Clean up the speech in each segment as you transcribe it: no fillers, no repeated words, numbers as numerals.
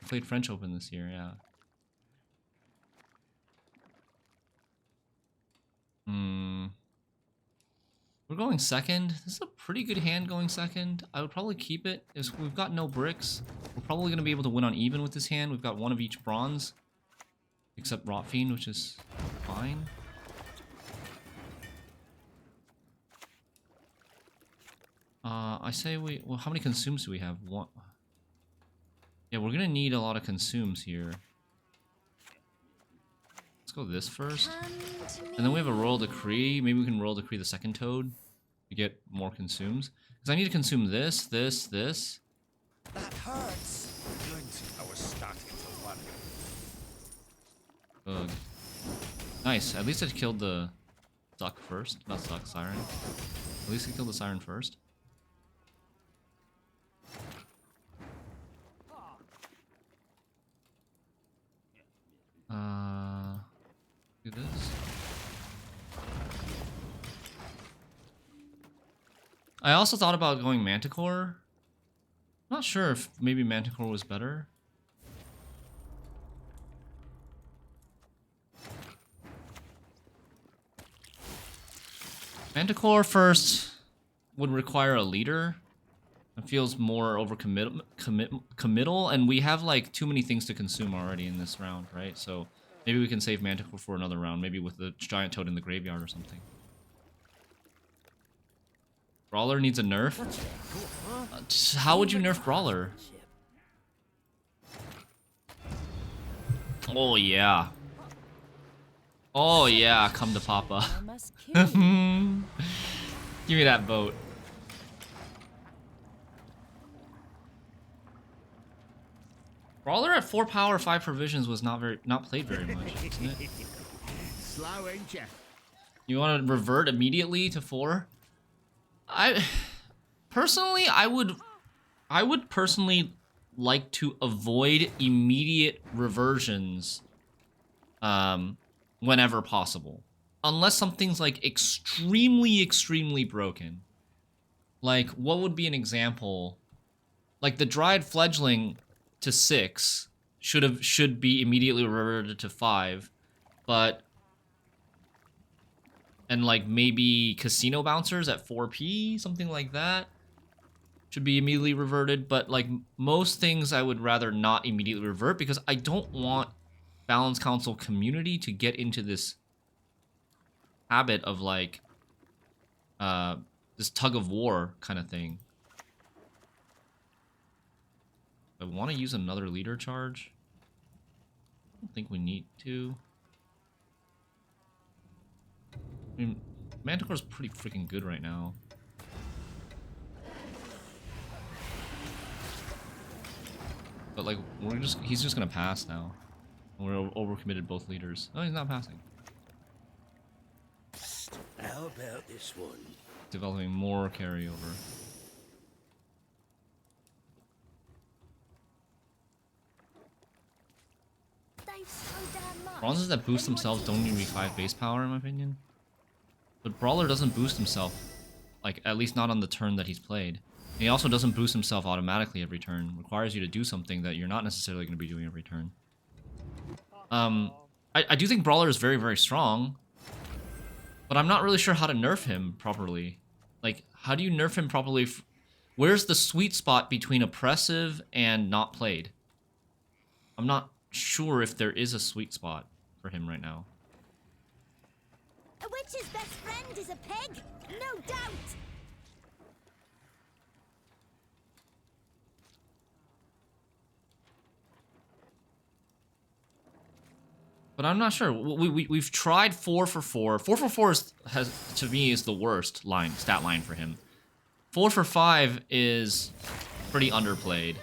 played French Open this year, yeah. We're going second. This is a pretty good hand going second. I would probably keep it. We've got no bricks. We're probably going to be able to win on even with this hand. We've got one of each bronze. Except Rotfiend, which is fine. I say well, how many consumes do we have? One. Yeah, we're going to need a lot of consumes here. Let's go this first. And then we have a Royal Decree. Maybe we can Royal Decree the second Toad to get more consumes. Because I need to consume this. That hurts. I was starting to wonder. Ugh. Nice. At least I killed the Duck first. Not Duck, Siren. At least I killed the Siren first. Do this. I also thought about going Manticore. Not sure if maybe Manticore was better. Manticore first would require a leader. It feels more committal, and we have like too many things to consume already in this round, right? So maybe we can save Manticore for another round, maybe with the Giant Toad in the graveyard or something. Brawler needs a nerf? How would you nerf Brawler? Oh yeah. Oh yeah, come to Papa. Give me that vote. Brawler at 4 power, 5 provisions was not played very much, isn't it? Slow, ain't ya? You want to revert immediately to 4? Personally, I would personally like to avoid immediate reversions whenever possible. Unless something's like extremely broken. Like, what would be an example? Like the Dryad Fledgling to 6 should be immediately reverted to 5, but and like maybe Casino Bouncers at 4p, something like that, should be immediately reverted. But like most things, I would rather not immediately revert because I don't want Balance Council community to get into this habit of like this tug of war kind of thing. I want to use another leader charge. I don't think we need to. I mean, Manticore's pretty freaking good right now. But like, he's just gonna pass now. We're overcommitted both leaders. Oh, he's not passing. How about this one? Developing more carryover. Bronzes that boost themselves don't need to be 5 base power, in my opinion. But Brawler doesn't boost himself, like, at least not on the turn that he's played. And he also doesn't boost himself automatically every turn. It requires you to do something that you're not necessarily going to be doing every turn. I do think Brawler is very strong, but I'm not really sure how to nerf him properly. Like, how do you nerf him properly? Where's the sweet spot between oppressive and not played? I'm not sure if there is a sweet spot for him right now. A witch's best friend is a pig, no doubt. But I'm not sure. We've tried 4 for 4. 4 for 4 has to me is the worst stat line for him. 4 for 5 is pretty underplayed.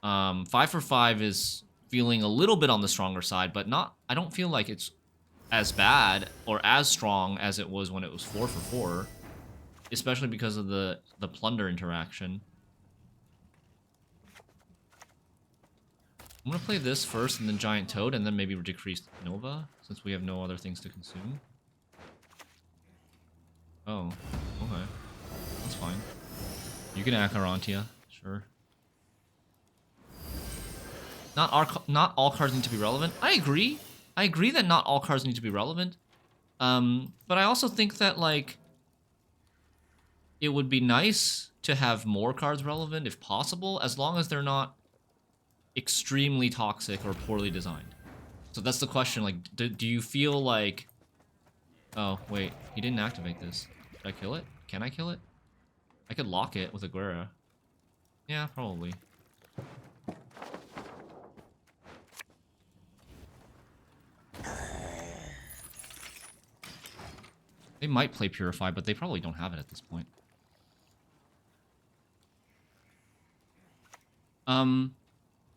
5 for 5 is feeling a little bit on the stronger side, but not. I don't feel like it's as bad or as strong as it was when it was 4 for 4, especially because of the plunder interaction. I'm gonna play this first and then Giant Toad and then maybe decrease Nova, since we have no other things to consume. Oh, okay. That's fine. You can Acherontia, sure. Not all cards need to be relevant. I agree. I agree that not all cards need to be relevant. But I also think that, like, it would be nice to have more cards relevant if possible, as long as they're not extremely toxic or poorly designed. So that's the question, like, do you feel like... Oh, wait, he didn't activate this. Did I kill it? Can I kill it? I could lock it with a Guerra. Yeah, probably. They might play Purify, but they probably don't have it at this point.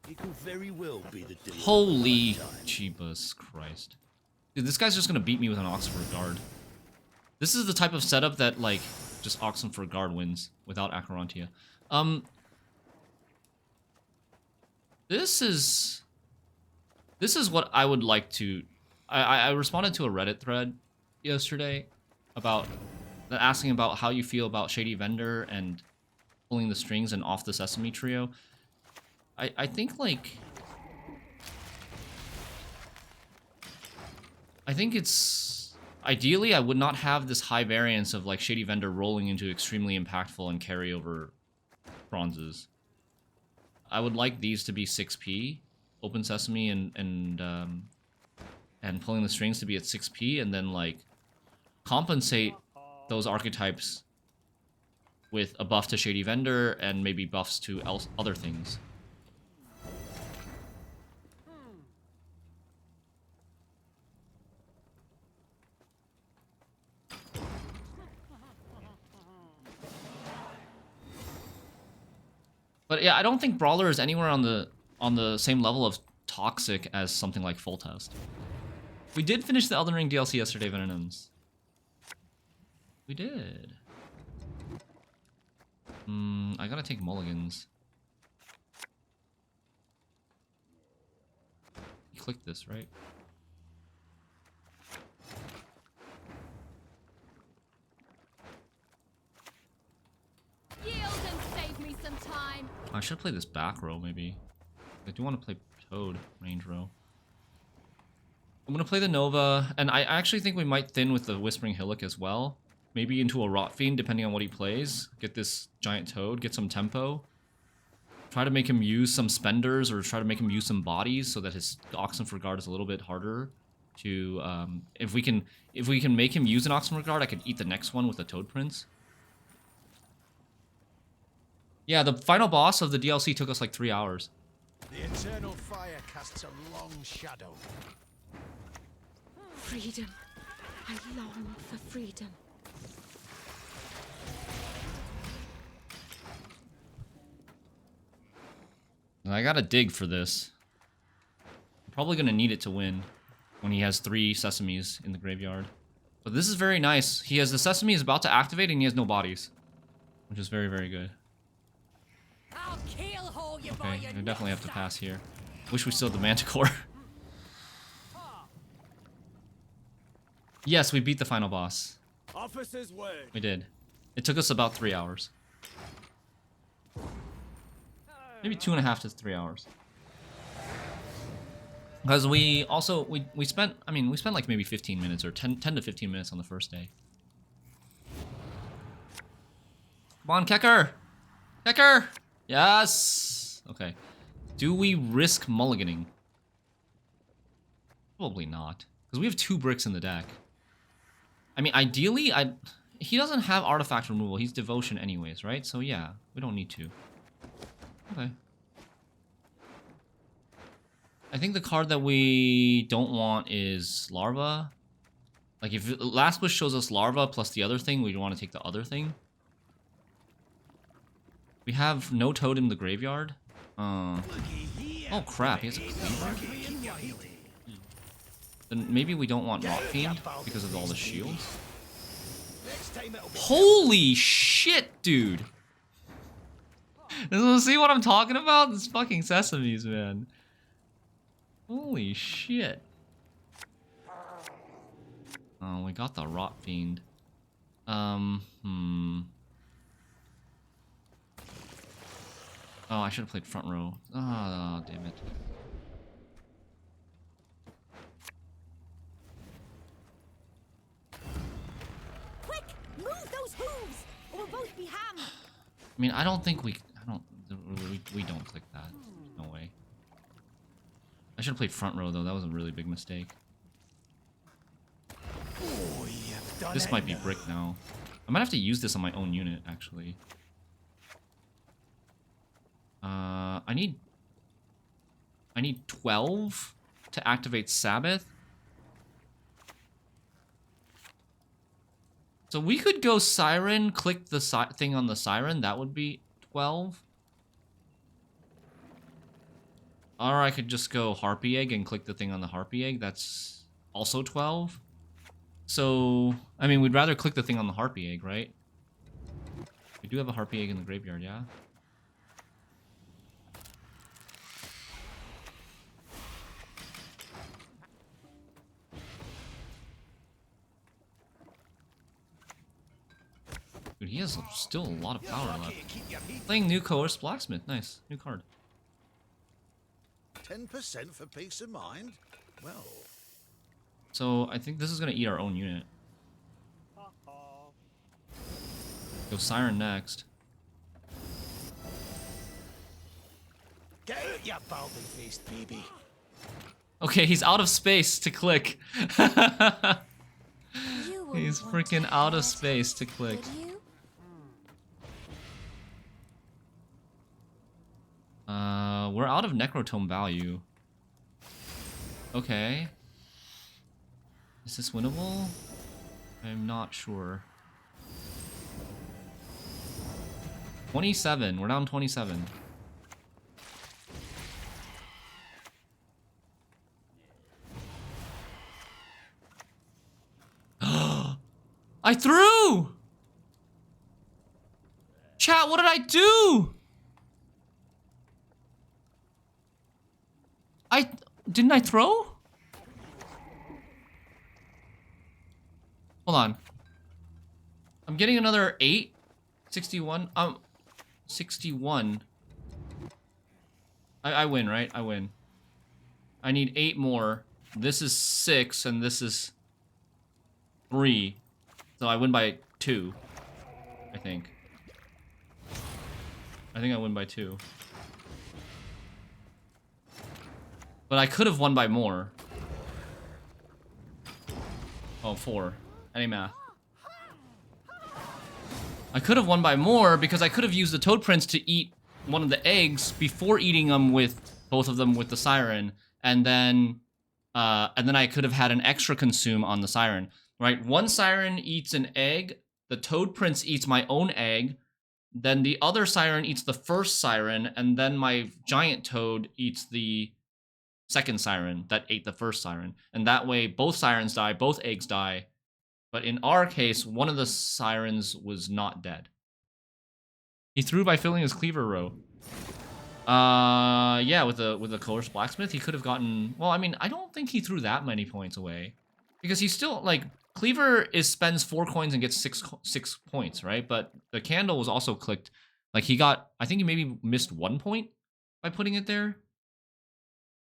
It could very well be the deal. Holy Jesus Christ. Dude, this guy's just gonna beat me with an Oxford Guard. This is the type of setup that, like, just Oxford Guard wins without Acherontia. This is what I would like to... I responded to a Reddit thread yesterday about asking about how you feel about Shady Vendor and pulling the strings and Off the Sesame trio. I think, like... I think it's... Ideally, I would not have this high variance of, like, Shady Vendor rolling into extremely impactful and carryover bronzes. I would like these to be 6p, Open Sesame and pulling the strings to be at 6p, and then, like, compensate those archetypes with a buff to Shady Vendor and maybe buffs to other things. But yeah, I don't think Brawler is anywhere on the same level of toxic as something like Full Test. We did finish the Elden Ring DLC yesterday, Venonums. We did. I gotta take mulligans. You clicked this, right? Yield and save me some time. I should play this back row, maybe. I do want to play Toad range row. I'm gonna play the Nova, and I actually think we might thin with the Whispering Hillock as well. Maybe into a Rot Fiend, depending on what he plays. Get this Giant Toad, get some tempo. Try to make him use some spenders, or try to make him use some bodies, so that his Oxenford Guard is a little bit harder to... if we can make him use an Oxenford Guard, I could eat the next one with the Toad Prince. Yeah, the final boss of the DLC took us like 3 hours. The eternal fire casts a long shadow. Freedom. I long for freedom. I gotta dig for this. I'm probably gonna need it to win when he has 3 Sesames in the graveyard. But this is very nice. He has the Sesame is about to activate and he has no bodies, which is very, very good. I'll keelhaul you by Okay, your I definitely have to nutsack. pass here. Wish we still had the Manticore. Yes, we beat the final boss. Officer's word. We did. It took us about 3 hours. Maybe 2.5 to 3 hours. Because we also, we spent, I mean, we spent like maybe 15 minutes or 10 to 15 minutes on the first day. Come on, Kecker! Kecker! Yes! Okay. Do we risk mulliganing? Probably not. Because we have 2 bricks in the deck. I mean, ideally, he doesn't have artifact removal. He's devotion anyways, right? So yeah, we don't need to. Okay. I think the card that we don't want is Larva. Like, if Last Wish shows us Larva plus the other thing, we want to take the other thing. We have no Toad in the graveyard. Oh crap, he has a Cleaver? Then maybe we don't want Rot Fiend because of all the shields. Holy shit, dude! See what I'm talking about? This fucking Sesames, man. Holy shit. Oh, we got the Rot Fiend. Oh, I should have played front row. Oh, damn it. Move those hooves, or we'll both be hammed. I mean, I don't think we don't click that. No way. I should have played front row though. That was a really big mistake. Oh, you've done This it might be now. brick now. I might have to use this on my own unit actually. I need 12 to activate Sabbath. So we could go Siren, click the thing on the Siren. That would be 12. Or I could just go Harpy Egg and click the thing on the Harpy Egg. That's also 12. So, I mean, we'd rather click the thing on the Harpy Egg, right? We do have a Harpy Egg in the graveyard, yeah? Dude, he has still a lot of power left. Playing new Coerced Blacksmith. Nice. New card. 10% for peace of mind? Well, So, I think this is going to eat our own unit. Go Siren next. get out, you baldy-faced baby. Okay, he's out of space to click. You wouldn't He's want freaking to out of hurt, space to click. would you? We're out of Necrotome value. Okay. Is this winnable? I'm not sure. 27. We're down 27. I threw! Chat, what did I do? Didn't I throw? Hold on. I'm getting another 8. 61. 61. I win, right? I win. I need 8 more. This is 6 and this is 3. So I win by 2. I think. I think I win by 2. But I could have won by more. Oh, 4. Any math. I could have won by more because I could have used the Toad Prince to eat one of the eggs before eating them with both of them with the Siren, and then I could have had an extra consume on the Siren. Right? One Siren eats an egg. The Toad Prince eats my own egg. Then the other Siren eats the first Siren, and then my giant Toad eats the second Siren that ate the first Siren. And that way, both Sirens die, both eggs die. But in our case, one of the Sirens was not dead. He threw by filling his cleaver row. Yeah, with the Coerced Blacksmith, he could have gotten... Well, I mean, I don't think he threw that many points away. Because he's still, like... Cleaver spends 4 coins and gets 6 points, right? But the candle was also clicked. Like, he got... I think he maybe missed 1 point by putting it there.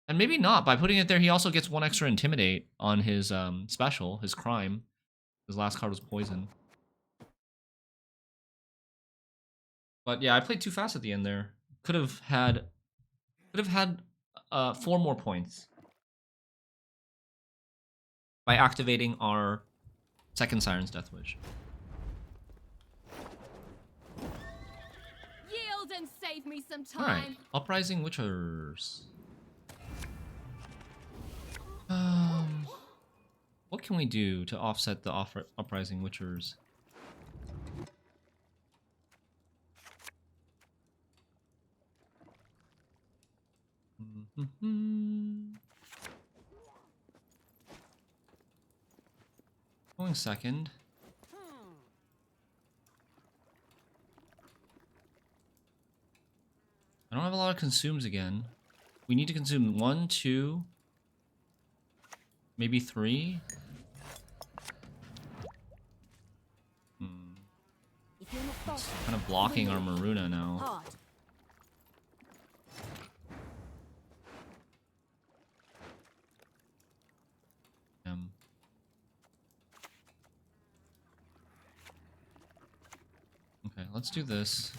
And maybe not. By putting it there, he also gets 1 extra Intimidate on his special, his crime. His last card was Poison. But yeah, I played too fast at the end there. Could have had 4 more points by activating our second Siren's Deathwish. Yield and save me some time. All right, Uprising Witchers. What can we do to offset the Uprising Witchers? Going second. I don't have a lot of consumes again. We need to consume 1, 2, maybe 3. If you're not It's bossy, kind of blocking our Maruna now. hard. let's do this.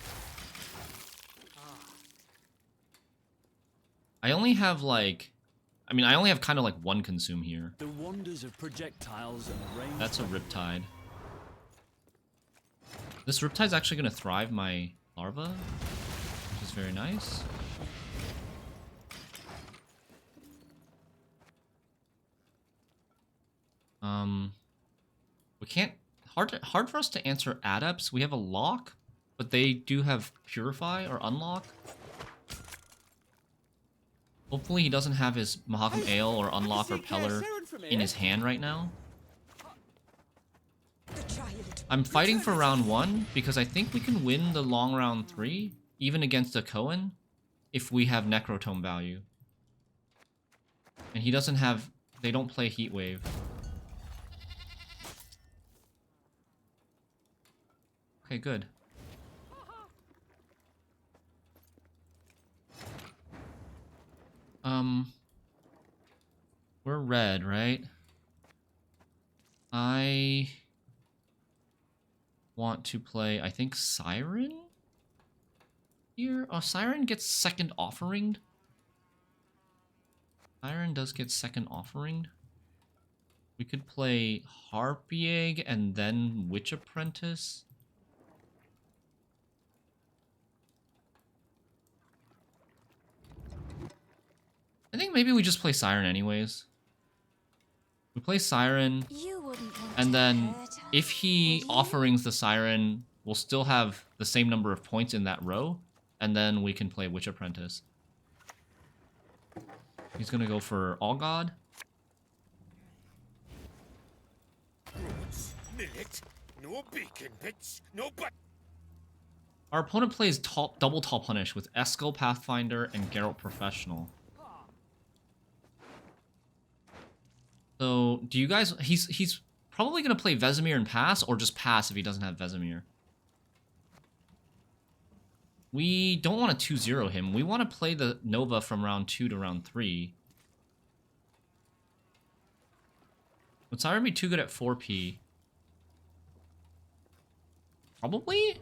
I only have like... I mean, I only have kind of like one consume here. The wonders of projectiles and rain. That's a Riptide. This Riptide's actually going to thrive my larva, which is very nice. We can't... Hard for us to answer adepts. We have a lock, but they do have purify or unlock. Hopefully he doesn't have his Mahakam Ale or unlock or Peller in his hand right now. I'm fighting for round 1 because I think we can win the long round 3, even against a Cohen, if we have Necrotome value. And he doesn't have... They don't play Heat Wave. Okay, good. We're red, right? I want to play, I think, Siren here. Oh, Siren gets second offeringed. Siren does get second offeringed. We could play Harpy Egg and then Witch Apprentice. I think maybe we just play Siren anyways. We play Siren, and then if he offerings the Siren, we'll still have the same number of points in that row, and then we can play Witch Apprentice. He's gonna go for All God. Millet, no bacon bits, no but. Our opponent plays double Tall Punish with Eskel, Pathfinder, and Geralt Professional. So, do you guys... He's probably going to play Vesemir and pass, or just pass if he doesn't have Vesemir. We don't want to 2-0 him. We want to play the Nova from round 2 to round 3. Would Siren be too good at 4P? Probably?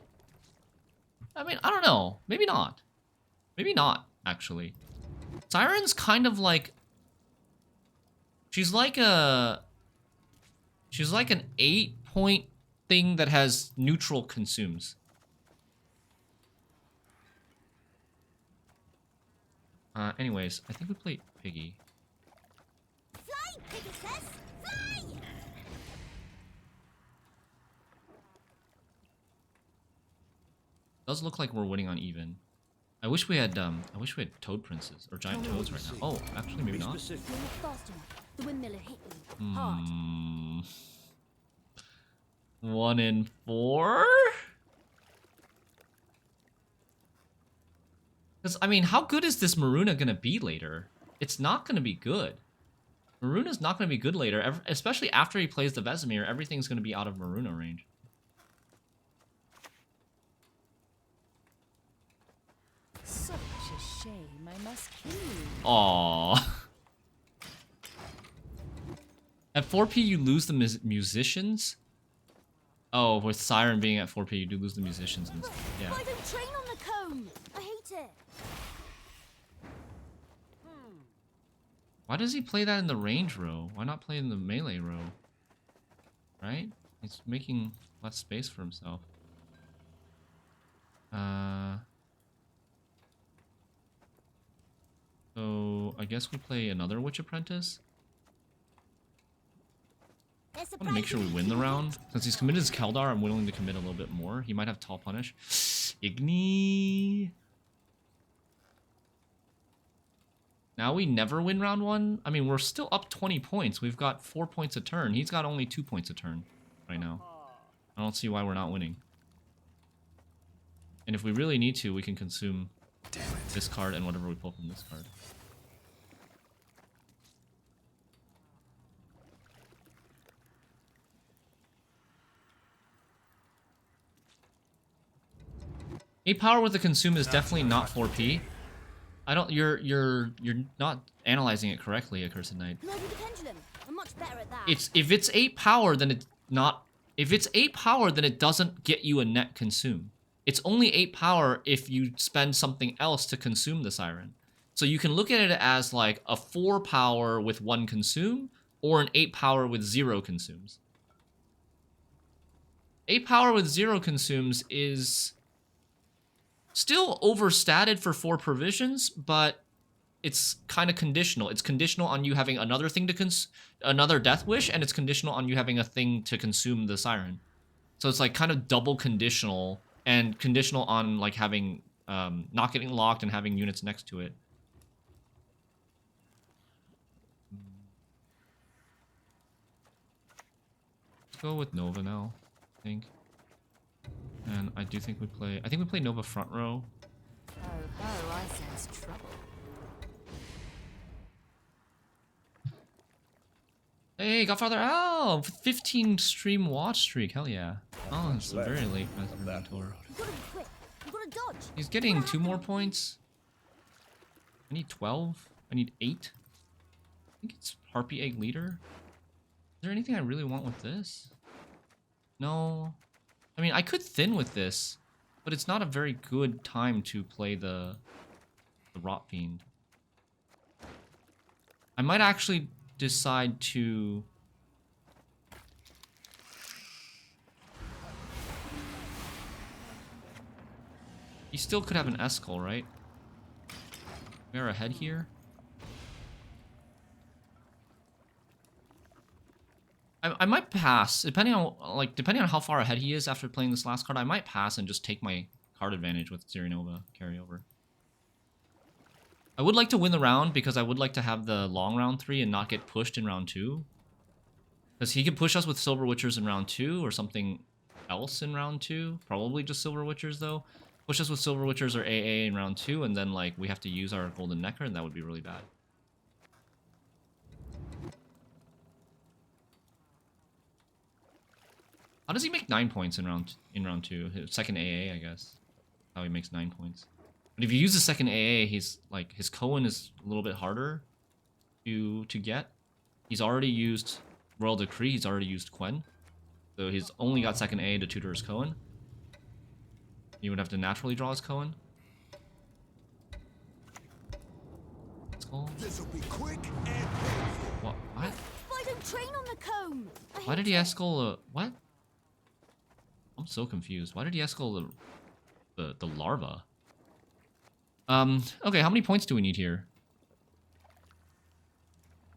I mean, I don't know. Maybe not. Maybe not, actually. Siren's kind of like... She's like an 8-point thing that has neutral consumes. Anyways, I think we play Piggy. Fly, Pegasus! Fly! Does look like we're winning on even. I wish we had Toad Princes or Giant Toads right now. Oh, actually maybe not. You're not fast enough. The windmiller hit you. Hard. 1 in 4? Because, I mean, how good is this Maruna going to be later? It's not going to be good. Maruna's not going to be good later, especially after he plays the Vesemir. Everything's going to be out of Maruna range. Such a shame. I must kill you. Aww. At 4P, you lose the musicians? Oh, with Siren being at 4P, you do lose the musicians. And stuff. Yeah. I don't train on the cone. I hate it. Why does he play that in the range row? Why not play in the melee row? Right? He's making less space for himself. So, I guess we play another Witch Apprentice. I want to make sure we win the round. Since he's committed his Keldar, I'm willing to commit a little bit more. He might have Tall Punish. Igni. Now we never win round 1. I mean, we're still up 20 points. We've got 4 points a turn. He's got only 2 points a turn right now. I don't see why we're not winning. And if we really need to, we can consume this card and whatever we pull from this card. A power with the consume is definitely not 4P. I don't. You're not analyzing it correctly, Accursed Knight. Can I do the pendulum? I'm much better at that. It's if it's 8 power, then it's not. If it's 8 power, then it doesn't get you a net consume. It's only 8 power if you spend something else to consume the Siren. So you can look at it as like a 4 power with 1 consume, or an 8 power with 0 consumes. 8 power with 0 consumes is still overstated for 4 provisions, but it's kind of conditional. It's conditional on you having another thing to another Deathwish, and it's conditional on you having a thing to consume the Siren. So it's like kind of double conditional, and conditional on like having not getting locked and having units next to it. Let's go with Nova now, I think. And I do think we play... I think we play Nova front row. Oh, ho, I sense trouble. Hey, Godfather Al! 15 stream watch streak, hell yeah. Oh, it's a very late tour. You gotta be quick. You gotta dodge. He's getting 2 more points. I need 12. I need 8. I think it's Harpy Egg Leader. Is there anything I really want with this? No. I mean, I could thin with this, but it's not a very good time to play the Rot Fiend. I might actually decide to... You still could have an Eskel, right? We're ahead here. I might pass, depending on how far ahead he is after playing this last card. I might pass and just take my card advantage with Cyrenova carryover. I would like to win the round because I would like to have the long round 3 and not get pushed in round 2. Because he could push us with Silver Witchers in round 2 or something else in round 2. Probably just Silver Witchers though. Push us with Silver Witchers or AA in round 2, and then like we have to use our Golden Necker, and that would be really bad. How does he make 9 points in round 2? His second AA, I guess. How he makes 9 points. But if you use the second AA, he's like his Cohen is a little bit harder to get. He's already used Royal Decree. He's already used Quen, so he's only got second AA to tutor his Cohen. You would have to naturally draw his Cohen. Let's go. This'll be quick and painful. What? Why don't train on the cone? Why did he Eskel what? I'm so confused. Why did he Eskel the larva? Okay, how many points do we need here?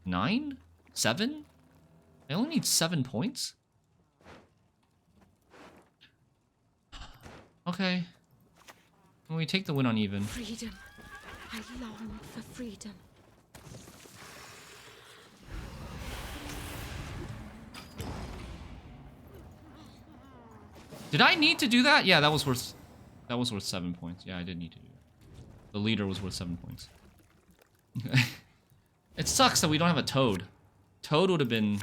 9? 7? I only need 7 points? Okay. Well, we take the win on even. Freedom. I long for freedom. Did I need to do that? Yeah, that was worth 7 points. Yeah, I did need to do that. The leader was worth 7 points. It sucks that we don't have a Toad. Toad would have been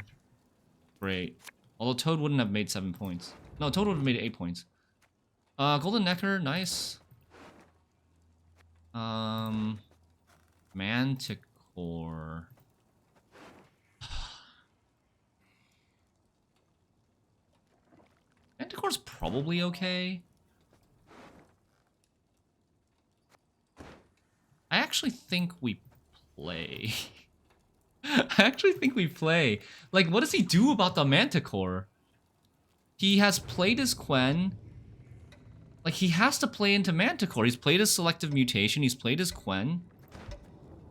great. Although Toad wouldn't have made 7 points. No, Toad would have made 8 points. Golden Necker, nice. Manticore. Manticore's probably okay. I actually think we play. I actually think we play. Like, what does he do about the Manticore? He has played his Quen. Like, he has to play into Manticore. He's played his Selective Mutation. He's played his Quen.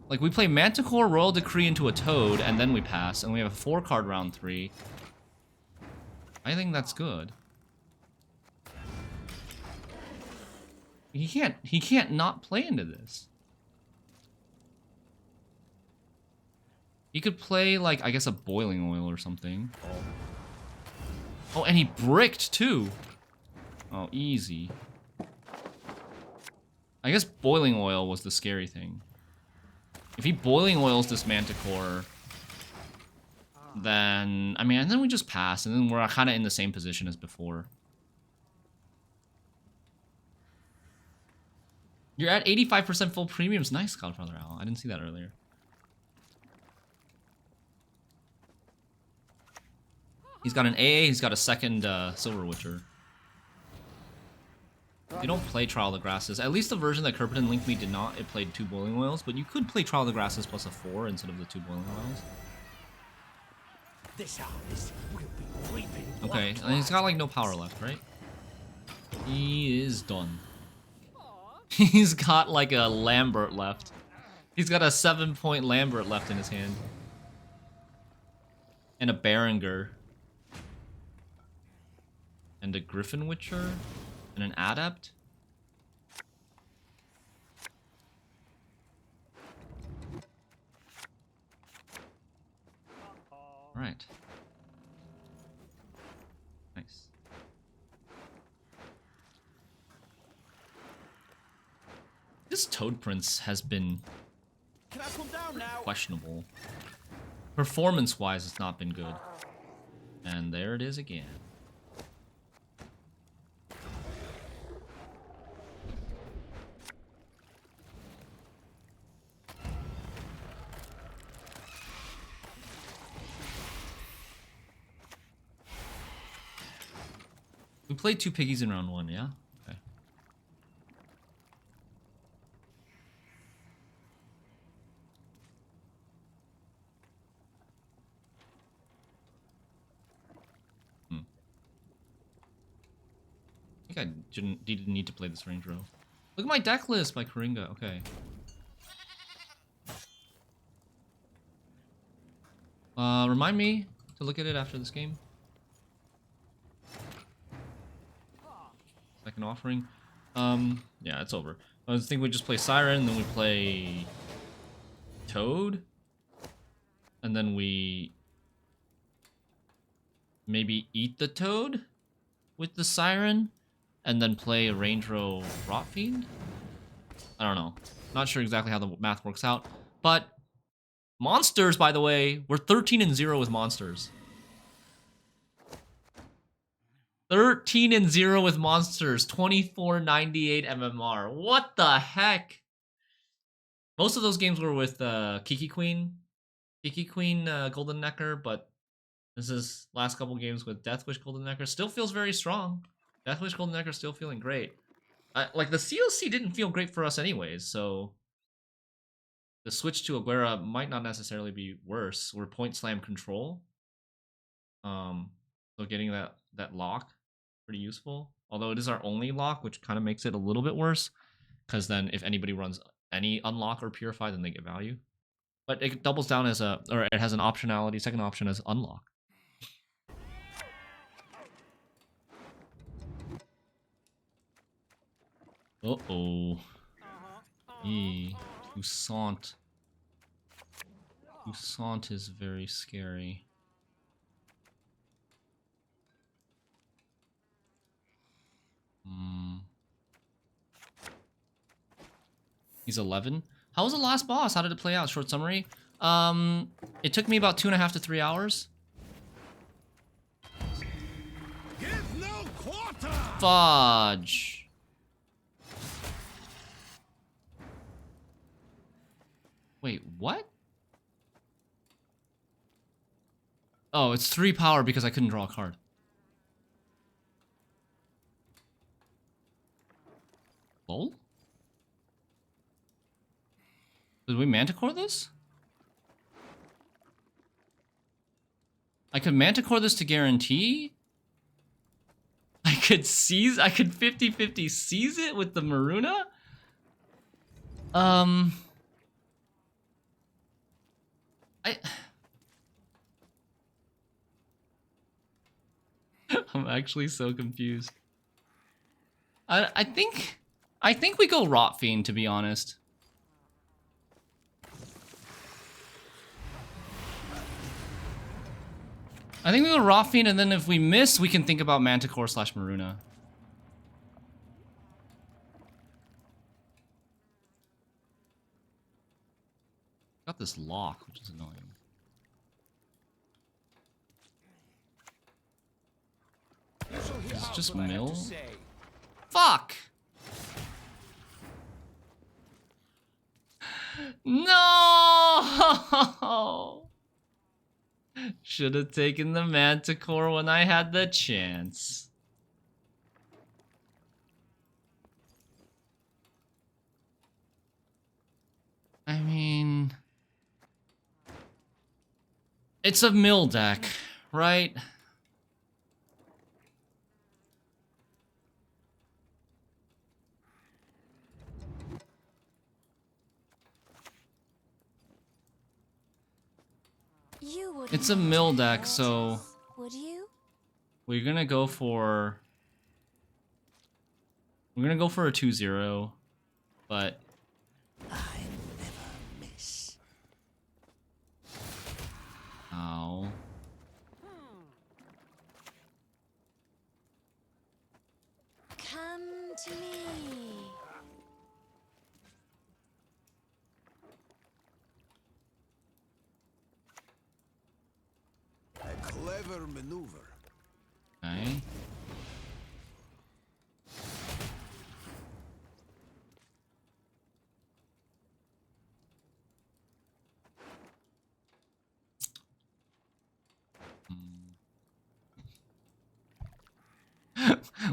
Like, we play Manticore, Royal Decree into a Toad, and then we pass. And we have a 4-card round 3. I think that's good. He can't not play into this. He could play, like, I guess a Boiling Oil or something. Oh, and he bricked, too. Oh, easy. I guess Boiling Oil was the scary thing. If he Boiling Oils this Manticore, then... I mean, and then we just pass, and then we're kind of in the same position as before. You're at 85% full premiums. Nice, Godfather Al. I didn't see that earlier. He's got an AA, he's got a second Silver Witcher. You don't play Trial of the Grasses. At least the version that Kirpiden linked me did not. It played 2 Boiling Oils, but you could play Trial of the Grasses plus a 4 instead of the 2 Boiling Oils. This harvest will be reaping. Okay, and he's got like no power left, right? He is done. He's got like a Lambert left. He's got a 7-point Lambert left in his hand. And a Berenger. And a Griffin Witcher. And an Adept. Alright. Nice. This Toad Prince has been Can I come down now? questionable. Performance-wise, it's not been good. And there it is again. We played 2 piggies in round 1, yeah? Okay. I think I didn't need to play this range row. Look at my deck list by Karinga. Okay. Remind me to look at it after this game. Second offering. Yeah, it's over. I think we just play Siren, then we play Toad, and then we maybe eat the Toad with the Siren, and then play a Range Row Rot Fiend? I don't know. Not sure exactly how the math works out. But monsters, by the way, we're 13-0 with monsters. 13-0 with monsters. 2498 MMR. What the heck? Most of those games were with Kiki Queen. Kiki Queen Golden Necker, but this is last couple games with Deathwish Golden Necker. Still feels very strong. Deathwish Golden Necker still feeling great. Like, the COC didn't feel great for us anyways, so the switch to Aguera might not necessarily be worse. We're point slam control. So getting that lock, pretty useful. Although it is our only lock, which kind of makes it a little bit worse, because then if anybody runs any unlock or purify, then they get value. But it doubles down as or it has an optionality, second option as unlock. Uh-oh. Toussaint. Toussaint is very scary. He's 11. How was the last boss? How did it play out? Short summary. It took me about 2.5 to 3 hours. Give no quarter! Fudge. Wait, what? Oh, it's 3 power because I couldn't draw a card. Lol? Did we Manticore this? I could Manticore this to guarantee? I could 50-50 seize it with the Maruna? I'm actually so confused. I think we go Rot Fiend, to be honest. I think we go Rot Fiend, and then if we miss, we can think about Manticore / Maruna. Got this lock, which is annoying. Is it just mill? Fuck! No! Should have taken the Manticore when I had the chance. I mean... It's a mill deck, right? You wouldn't It's a want mill to deck, hurt so... us, would you? We're gonna go for... We're gonna go for a 2-0, but... I never miss. Ow. Come to me. A clever maneuver. Okay.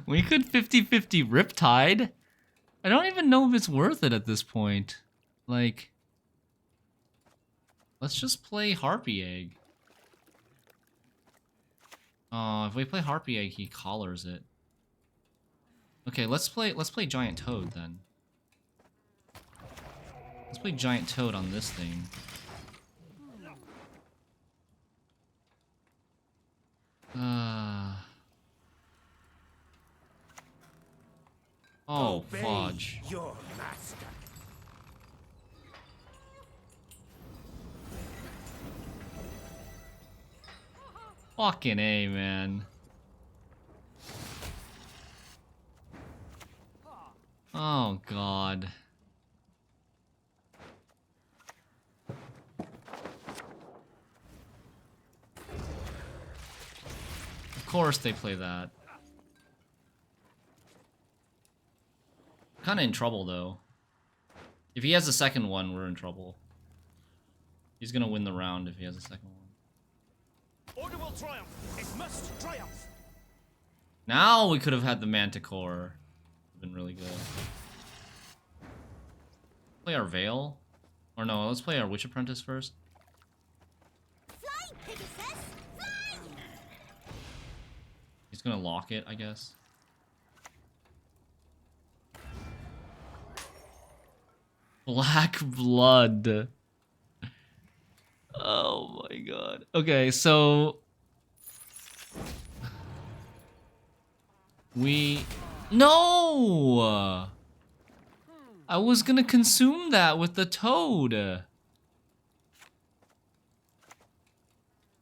We could 50-50 Riptide. I don't even know if it's worth it at this point. Like, let's just play Harpy Egg. If we play Harpy Egg, he collars it. Okay, let's play Giant Toad then. Let's play Giant Toad on this thing. Oh, Obey fudge. your master. Fucking A, man. Oh, God. Of course they play that. Kinda in trouble, though. If he has a second one, we're in trouble. He's gonna win the round if he has a second one. Order will triumph. It must triumph. Now we could have had the Manticore. Been really good. Play our Veil? Or no, let's play our Witch Apprentice first. Fly, Pegasus! Fly! He's gonna lock it, I guess. Black Blood. Oh my god. Okay, so... No! I was gonna consume that with the Toad.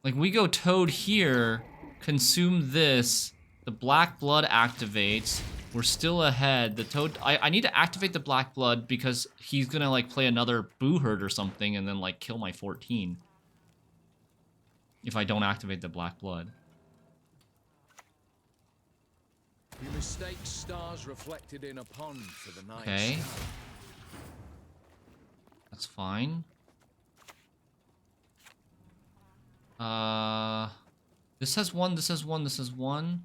Like, we go Toad here, consume this, the Black Blood activates, we're still ahead. The Toad... I need to activate the Black Blood because he's gonna, like, play another Boo Herd or something and then, like, kill my 14. If I don't activate the Black Blood. You mistake stars reflected in a pond for the night. Okay. That's fine. This has one, this has one, this has one.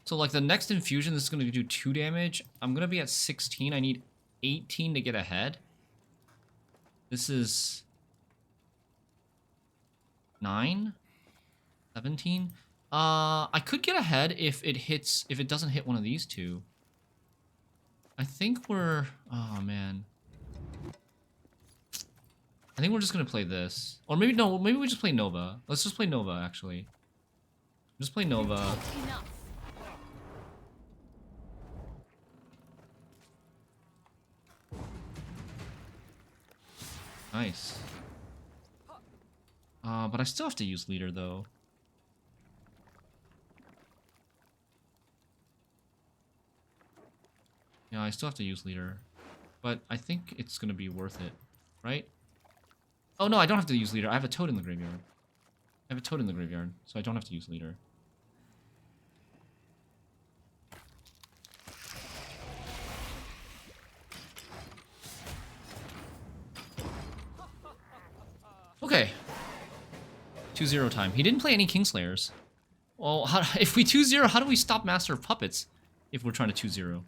So, like, the next infusion, this is going to do 2 damage. I'm going to be at 16. I need 18 to get ahead. This is... 9? 17? I could get ahead if it doesn't hit one of these two. I think we're... Oh, man. I think we're just going to play this. Or maybe, no, maybe we just play Nova. Let's just play Nova, actually. Just play Nova. Enough. Nice. But I still have to use leader, though. Yeah, I still have to use leader. But I think it's gonna be worth it, right? Oh no, I don't have to use leader. I have a Toad in the graveyard. I have a Toad in the graveyard, so I don't have to use leader. Okay. 2-0 time. He didn't play any Kingslayers. Well, if we 2-0, how do we stop Master of Puppets? If we're trying to 2-0,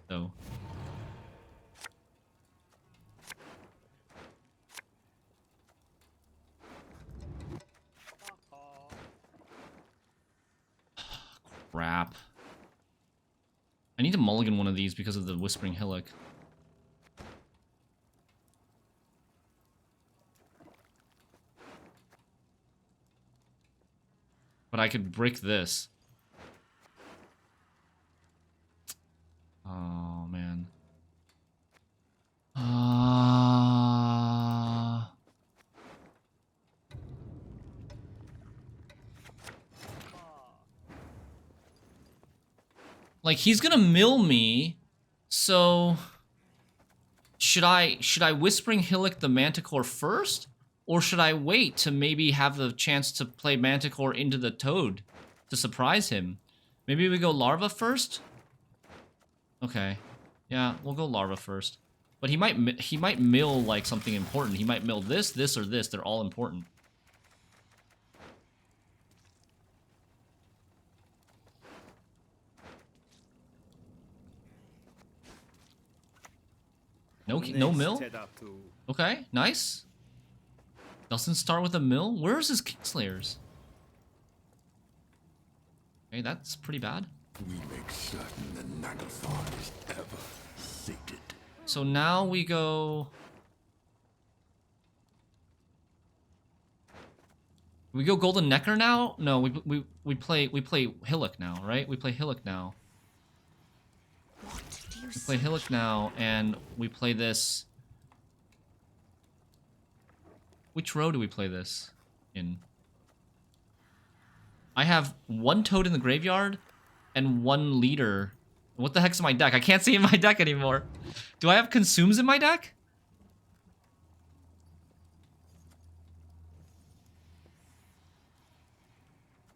though. Crap. I need to mulligan one of these because of the Whispering Hillock. But I could break this. Oh, man. Like, he's gonna mill me, so... Should I Whispering Hillock the Manticore first? Or should I wait to maybe have the chance to play Manticore into the Toad to surprise him? Maybe we go Larva first? Okay. Yeah, we'll go Larva first. But he might mill like something important. He might mill this, this, or this. They're all important. No mill? Okay, nice. Doesn't start with a mill? Where's his Kingslayers? Okay, that's pretty bad. We make certain the Naglfar is ever sated. So now we go... We go Golden Necker now? No, we play Hillock now, right? We play Hillock now. What do you We play Hillock now, and we play this... Which row do we play this in? I have one Toad in the graveyard and one leader. What the heck's in my deck? I can't see in my deck anymore. Do I have Consumes in my deck?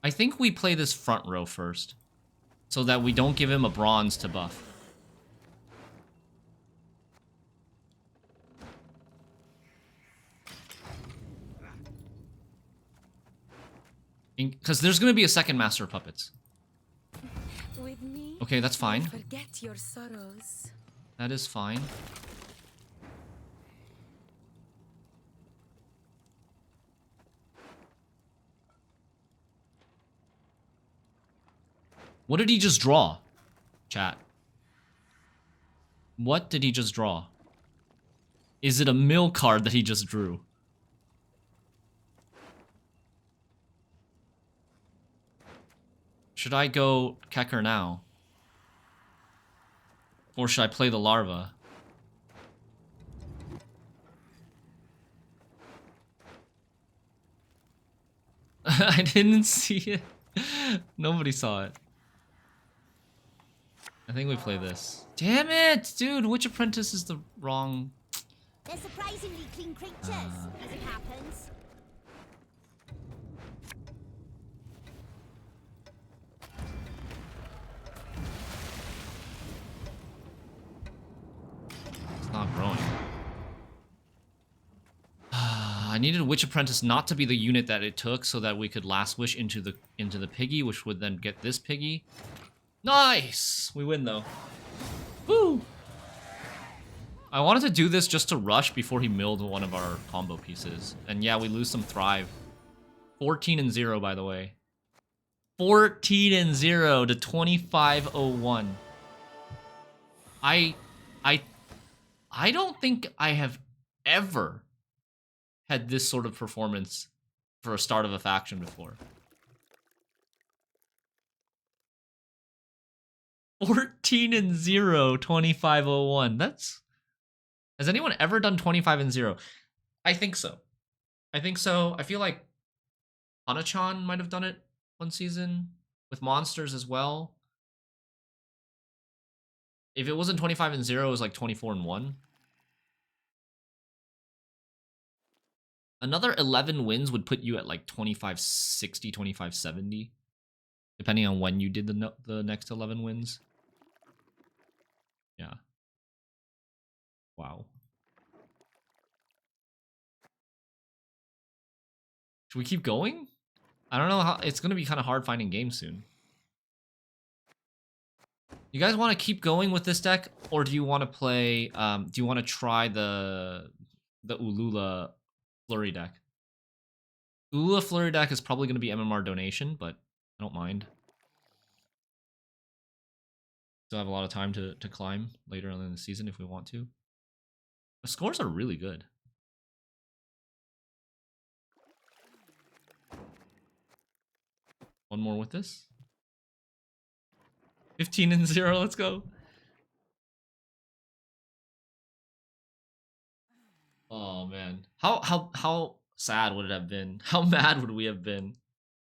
I think we play this front row first, so that we don't give him a bronze to buff. Because there's going to be a second Master of Puppets. With me, Okay, that's fine. forget your sorrows. That is fine. What did he just draw? Chat. What did he just draw? Is it a mill card that he just drew? Should I go Kecker now? Or should I play the larva? I didn't see it. Nobody saw it. I think we play this. Damn it! Dude, Witch Apprentice is the wrong... They're surprisingly clean creatures, as it happens. It's not growing. I needed Witch Apprentice not to be the unit that it took so that we could Last Wish into the piggy, which would then get this piggy. Nice! We win though. Woo! I wanted to do this just to rush before he milled one of our combo pieces. And yeah, we lose some Thrive. 14-0, by the way. 14-0 to 2501. I don't think I have ever had this sort of performance for a start of a faction before. 14-0, 2501. That's... Has anyone ever done 25-0? I think so. I think so. I feel like Hanachan might have done it one season with monsters as well. If it wasn't 25-0, it was like 24-1. Another 11 wins would put you at like 2560, 2570, depending on when you did the next 11 wins. Yeah. Wow. Should we keep going? I don't know how... It's going to be kind of hard finding games soon. You guys want to keep going with this deck? Or do you want to play... do you want to try the Ulula Flurry deck? Ulula Flurry deck is probably going to be MMR donation, but I don't mind. Still have a lot of time to climb later on in the season if we want to. The scores are really good. One more with this. 15-0, let's go. Oh man. How sad would it have been? How mad would we have been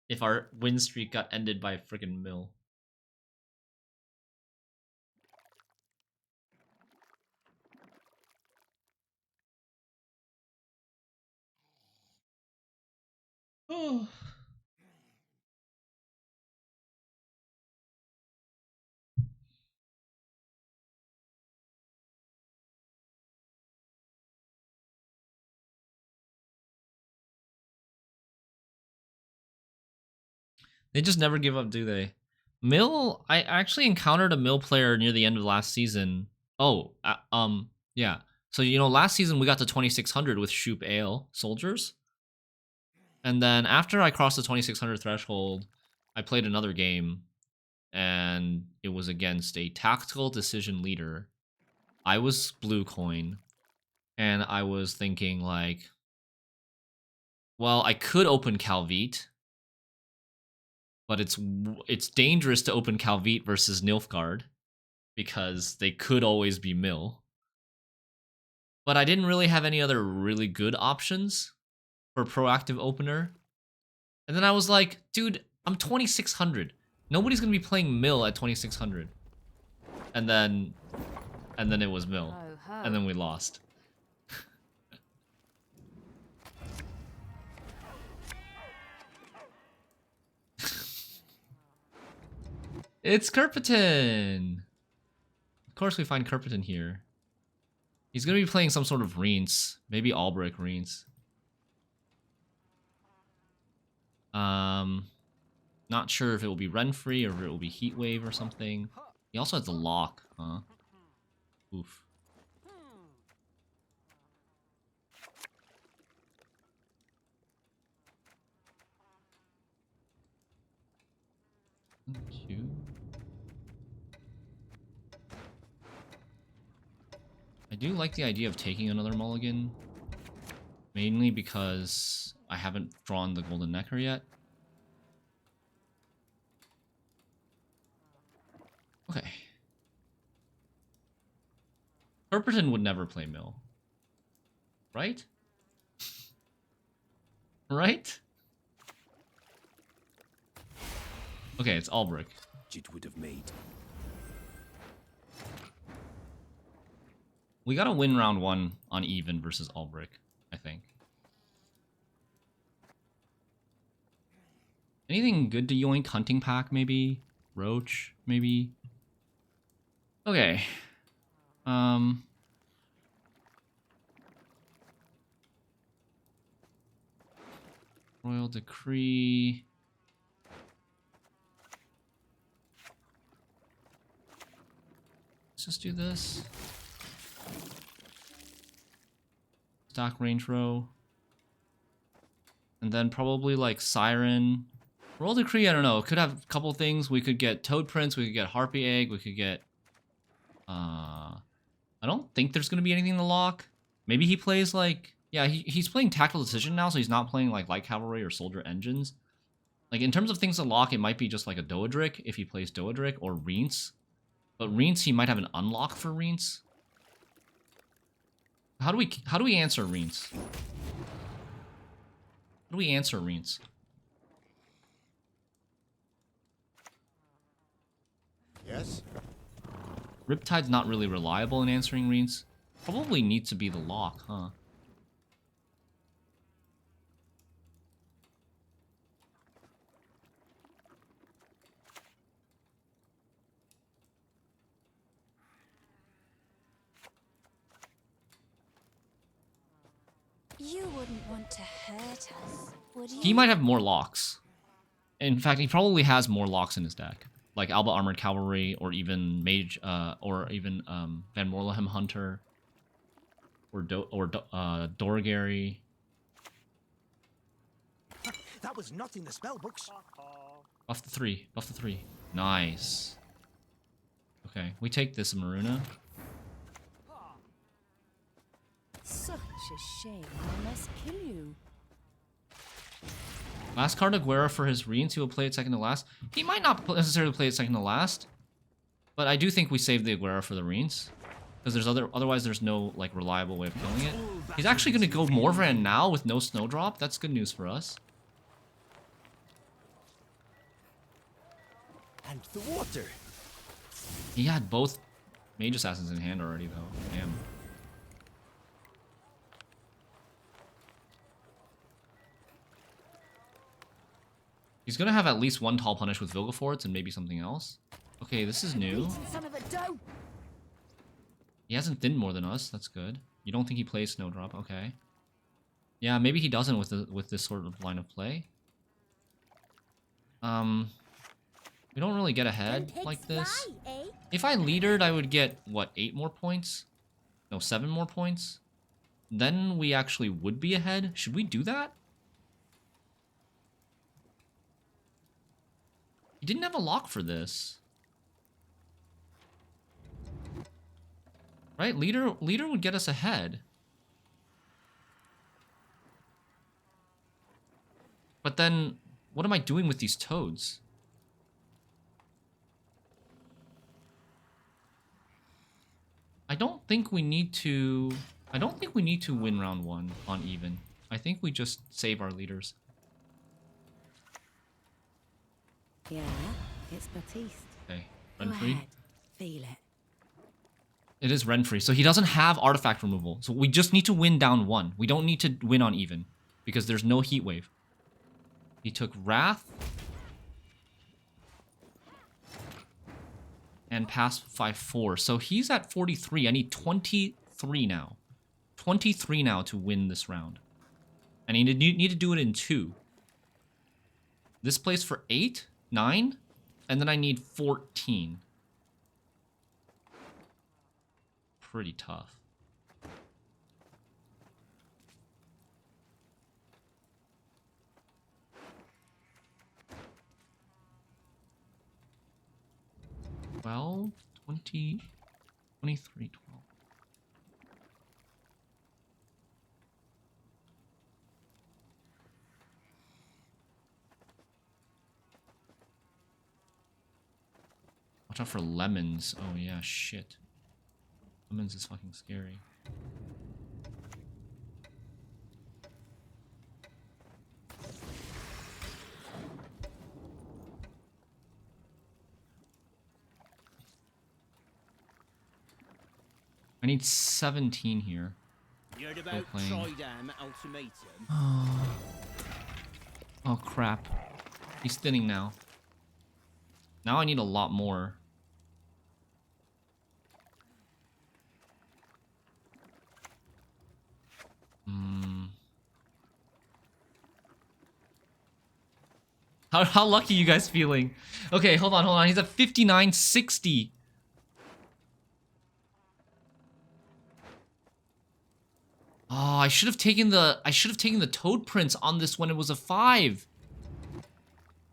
if our win streak got ended by a friggin' mill? Oh. They just never give up, do they? Mill, I actually encountered a Mill player near the end of last season. Oh, yeah. So, you know, last season we got to 2600 with Shoop Ale soldiers. And then after I crossed the 2600 threshold, I played another game. And it was against a tactical decision leader. I was blue coin. And I was thinking, like, well, I could open Calvite. But it's dangerous to open Calvite versus Nilfgaard because they could always be mill. But I didn't really have any other really good options for proactive opener. And then I was like, dude, I'm 2600. Nobody's going to be playing mill at 2600. And then it was mill. And then we lost. It's Kerpiton! Of course we find Kerpiton here. He's gonna be playing some sort of Rience. Maybe Albrich Rience. Not sure if it will be Renfri or if it will be Heatwave or something. He also has the lock, huh? Oof. Cute. I do like the idea of taking another mulligan, mainly because I haven't drawn the Golden Necker yet. Okay. Kerpiton would never play mill. Right? Right? Okay, it's Albrich. It would have made. We gotta win round 1 on even versus Albrich, I think. Anything good to yoink? Hunting Pack, maybe? Roach, maybe? Okay. Royal Decree. Let's just do this. Stock range row. And then probably like Siren. Royal Decree, I don't know. It could have a couple things. We could get Toad Prince, we could get Harpy Egg, we could get I don't think there's gonna be anything to lock. Maybe he plays like, yeah, he's playing Tactical Decision now, so he's not playing like Light Cavalry or Soldier Engines. Like in terms of things to lock, it might be just like a Doedric if he plays Doedric or Rience. But Rience, he might have an unlock for Rience. How do we answer Rience? How do we answer Rience? Yes? Riptide's not really reliable in answering Rience. Probably needs to be the lock, huh? You wouldn't want to hurt us, would you? He might have more locks. In fact, he probably has more locks in his deck. Like Alba Armored Cavalry, or even Mage, or even Van Morlehem Hunter, or Dorgary. That was not in the spell books. Buff the 3. Buff the 3. Nice. Okay, we take this Maruna. Such a shame. I must kill you. Last card Aguera for his Rience. He will play it second to last. He might not necessarily play it second to last, but I do think we save the Aguera for the Rience. Because there's otherwise there's no like reliable way of killing it. He's actually gonna go Morvran now with no Snowdrop. That's good news for us. And the water. He had both Mage Assassins in hand already though. Damn. He's gonna have at least one Tall Punish with Vilgefortz and maybe something else. Okay, this is new. Son of a doe. He hasn't thinned more than us. That's good. You don't think he plays Snowdrop? Okay. Yeah, maybe he doesn't with this sort of line of play. We don't really get ahead like this. Fly, eh? If I leadered, I would get what, 8 more points? No, 7 more points. Then we actually would be ahead. Should we do that? He didn't have a lock for this. Right? Leader would get us ahead. But then, what am I doing with these toads? I don't think we need to win round 1 on even. I think we just save our leaders. Yeah, it's Baptiste. Okay, Go Renfri. ahead, feel it. It is Renfri, so he doesn't have artifact removal. So we just need to win down 1. We don't need to win on even, because there's no heat wave. He took Wrath. And passed 5-4. So he's at 43. I need 23 now. 23 now to win this round. And I need to do it in 2. This plays for 8, 9, and then I need 14. Pretty tough. Well, 20, 23, 12. Watch out for lemons. Oh yeah, shit. Lemons is fucking scary. I need 17 here. You heard about Tridam Ultimatum? Oh crap. He's thinning now. Now I need a lot more. How lucky you guys feeling? Okay, hold on. He's at 5960. Oh, I should have taken the Toad Prince on this when it was a 5.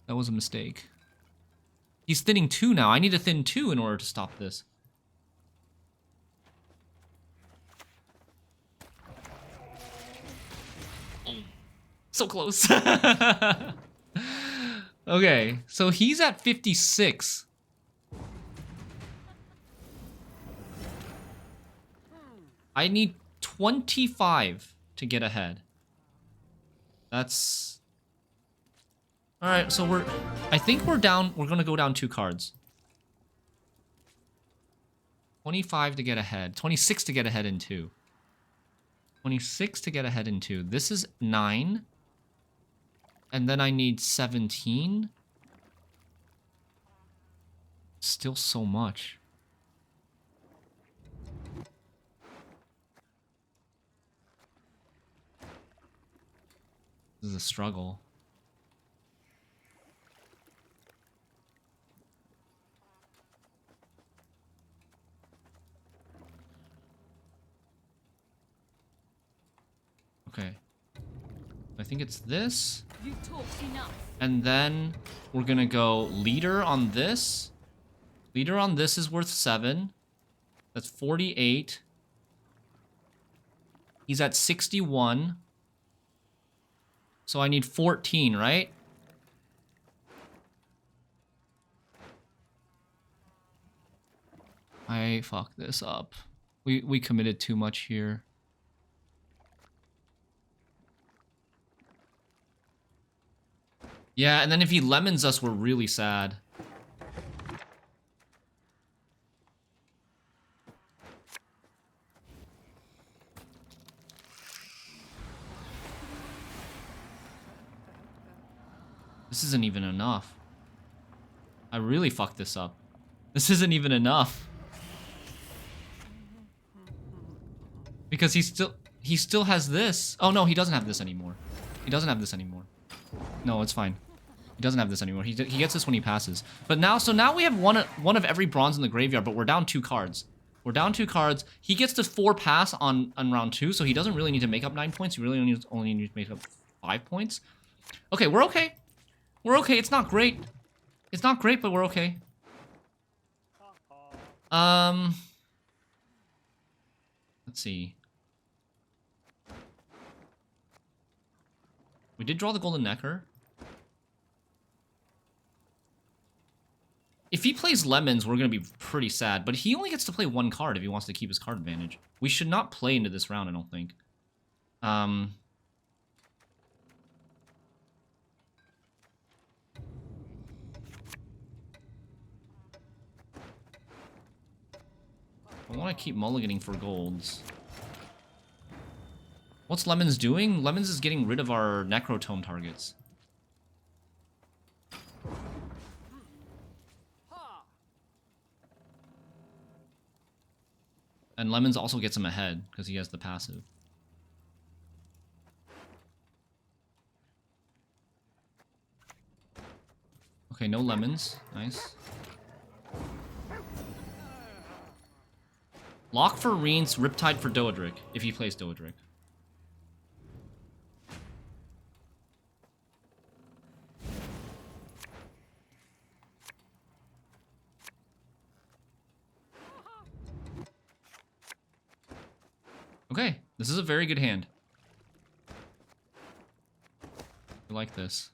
That was a mistake. He's thinning 2 now. I need to thin 2 in order to stop this. Oh, so close. Okay, so he's at 56. I need 25 to get ahead. That's... Alright, so I think we're gonna go down 2 cards. 25 to get ahead. 26 to get ahead in 2. 26 to get ahead in 2. This is 9. And then I need 17. Still so much. This is a struggle. Okay. I think it's this. You talked enough. And then we're gonna go leader on this. Leader on this is worth 7. That's 48. He's at 61. So I need 14, right? I fucked this up. We committed too much here. Yeah, and then if he lemons us, we're really sad. This isn't even enough. I really fucked this up. This isn't even enough. Because he still has this. Oh no, he doesn't have this anymore. He doesn't have this anymore. No, it's fine. He doesn't have this anymore. He gets this when he passes. But now, so now we have one of every bronze in the graveyard, but we're down 2 cards. We're down 2 cards. He gets to 4 pass on round 2, so he doesn't really need to make up 9 points. He really only needs to make up 5 points. Okay, we're okay. We're okay. It's not great. It's not great, but we're okay. Let's see. We did draw the Golden Necker. If he plays lemons, we're going to be pretty sad. But he only gets to play 1 card if he wants to keep his card advantage. We should not play into this round, I don't think. I want to keep mulliganing for golds. What's Lemons doing? Lemons is getting rid of our Necrotome targets. And Lemons also gets him ahead, because he has the passive. Okay, no Lemons. Nice. Lock for Rience, Riptide for Doedric, if he plays Doedric. Okay, this is a very good hand. I like this.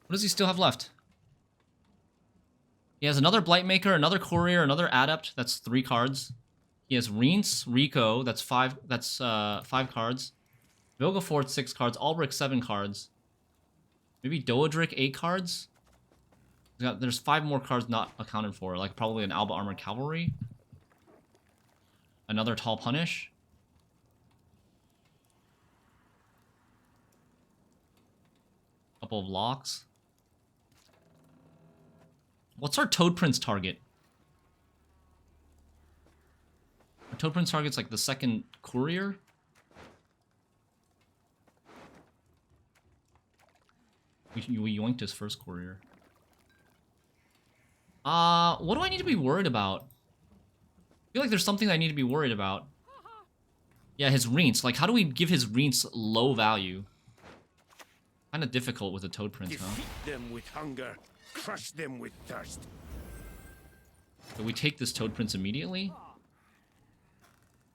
What does he still have left? He has another Blightmaker, another Courier, another Adept. That's 3 cards. He has Rience, Rico. That's 5. That's 5 cards. Vilgefort 6 cards. Albrich 7 cards. Maybe Doedric 8 cards. There's 5 more cards not accounted for, like probably an Alba Armored Cavalry. Another Tall Punish. Couple of locks. What's our Toad Prince target? Our Toad Prince target's like the second Courier. We yoinked his first Courier. What do I need to be worried about? I feel like there's something I need to be worried about. Yeah, his Rience. Like, how do we give his Rience low value? Kind of difficult with a Toad Prince, huh? Defeat them with hunger, crush them with thirst. Do we take this Toad Prince immediately?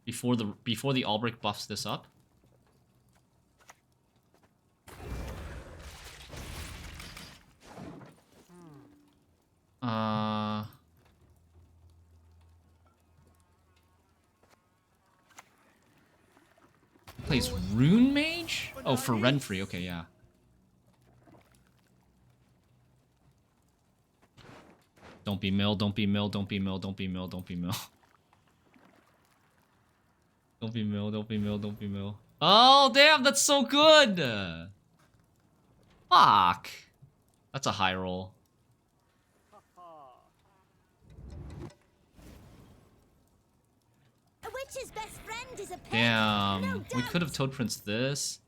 Before the Albrich buffs this up? Plays Rune Mage? Oh, for Renfri. Okay, yeah. Don't be mill, don't be mill, don't be mill, don't be mill, don't be mill. Don't be mill, don't be mill, don't be mill. Oh, damn, that's so good! Fuck. That's a high roll. A witch's best friend is a pig. Damn, No we doubt. could have Toad Prince this.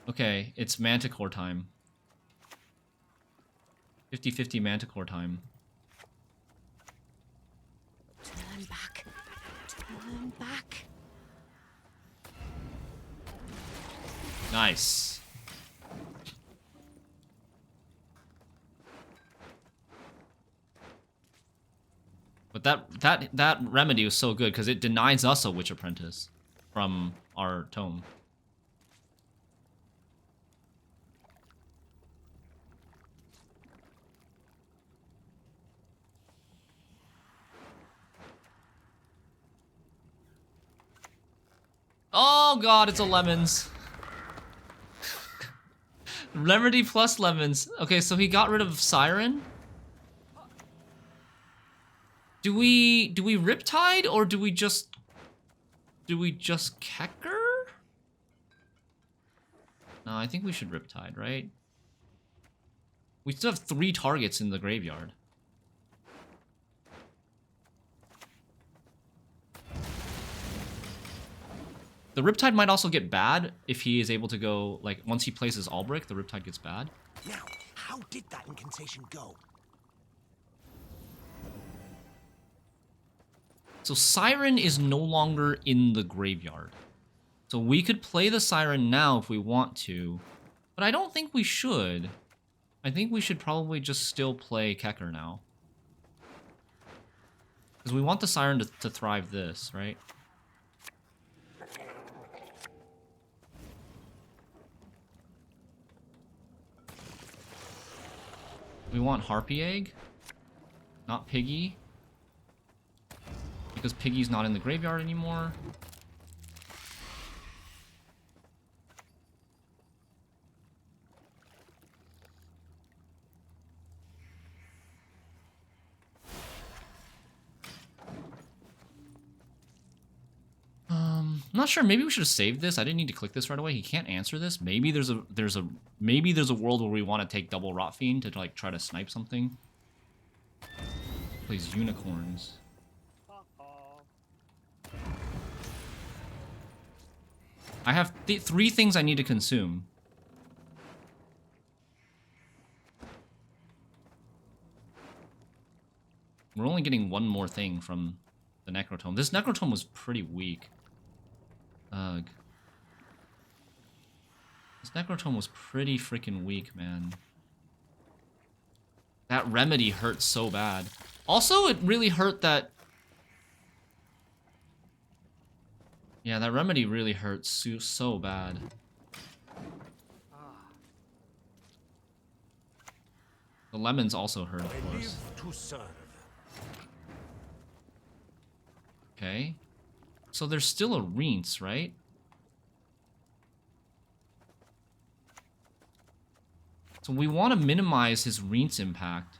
Okay, it's Manticore time. 50-50 Manticore time. Turn back. Turn back. Nice. But that remedy was so good because it denies us a Witch Apprentice from our tome. Oh god, it's a lemons. Remedy plus lemons. Okay, so he got rid of Siren. Do we Riptide or do we just Kecker? No, I think we should Riptide, right? We still have 3 targets in the graveyard. The Riptide might also get bad if he is able to go, like, once he plays his Albrich, the Riptide gets bad. Now, how did that incantation go? So Siren is no longer in the graveyard. So we could play the Siren now if we want to, but I don't think we should. I think we should probably just still play Kecker now. Because we want the Siren to thrive this, right? We want Harpy Egg, not Piggy. Because Piggy's not in the graveyard anymore. I'm not sure. Maybe we should have saved this. I didn't need to click this right away. He can't answer this. Maybe there's a world where we want to take double Rot Fiend to like try to snipe something. Plays unicorns. I have 3 things I need to consume. We're only getting 1 more thing from the Necrotome. This Necrotome was pretty weak. Ugh. This Necrotome was pretty freaking weak, man. That remedy hurt so bad. Also, it really hurt that... Yeah, that remedy really hurt so bad. The lemons also hurt, of course. To serve. Okay. So there's still a Rience, right? So we want to minimize his Rience impact.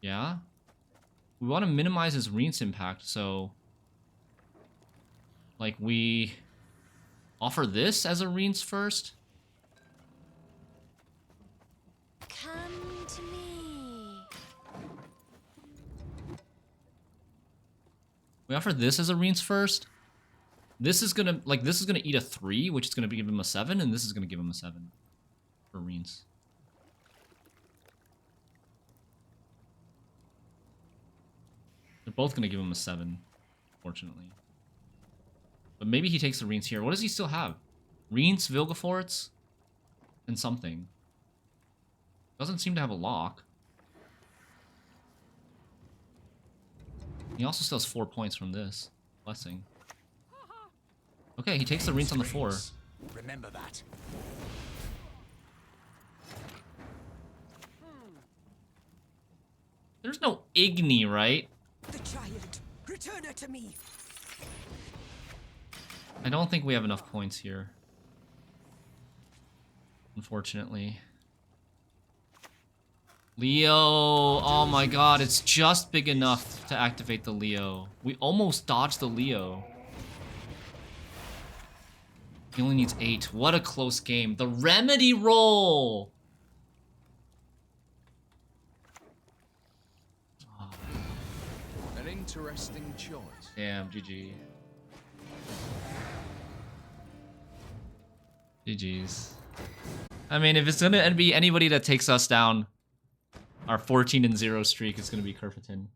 Yeah? We want to minimize his Rience impact, so... Like, we... offer this as a Rience first? Come to me. We offer this as a Rience first? This is gonna, like, this is gonna eat a 3, which is gonna give him a 7, and this is gonna give him a 7. For Rience. They're both gonna give him a 7, fortunately. But maybe he takes the Rience here. What does he still have? Rience, Vilgefortz, and something. Doesn't seem to have a lock. He also still has 4 points from this. Blessing. Okay, he takes the Rience on the 4. Remember that. There's no Igni, right? The child. Return her to me. I don't think we have enough points here. Unfortunately. Leo! Oh my god, it's just big enough to activate the Leo. We almost dodged the Leo. He only needs 8. What a close game. The remedy roll! Oh. An interesting choice. Damn, GG. GG's. I mean, if it's gonna be anybody that takes us down, our 14-0 streak is gonna be Kerfeton.